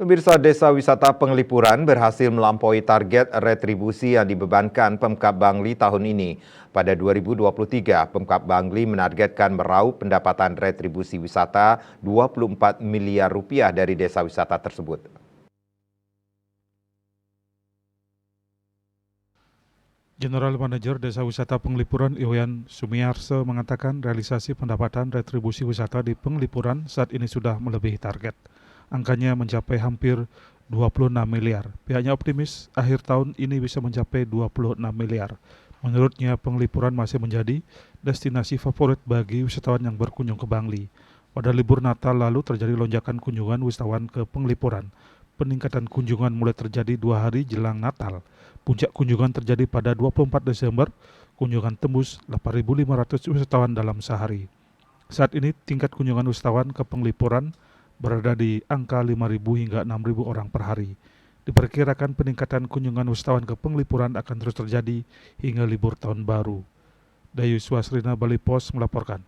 Pemirsa, Desa Wisata Penglipuran berhasil melampaui target retribusi yang dibebankan Pemkab Bangli tahun ini. Pada 2023, Pemkab Bangli menargetkan meraup pendapatan retribusi wisata 24 miliar rupiah dari desa wisata tersebut. General Manager Desa Wisata Penglipuran Iwayan Sumiarso mengatakan realisasi pendapatan retribusi wisata di Penglipuran saat ini sudah melebihi target. Angkanya mencapai hampir 26 miliar. Pihaknya optimis akhir tahun ini bisa mencapai 26 miliar. Menurutnya Penglipuran masih menjadi destinasi favorit bagi wisatawan yang berkunjung ke Bangli. Pada libur Natal lalu terjadi lonjakan kunjungan wisatawan ke Penglipuran. Peningkatan kunjungan mulai terjadi 2 hari jelang Natal. Puncak kunjungan terjadi pada 24 Desember, kunjungan tembus 8.500 wisatawan dalam sehari. Saat ini tingkat kunjungan wisatawan ke Penglipuran berada di angka 5.000 hingga 6.000 orang per hari. Diperkirakan peningkatan kunjungan wisatawan ke Penglipuran akan terus terjadi hingga libur tahun baru. Dayu Swasrina Bali Pos melaporkan.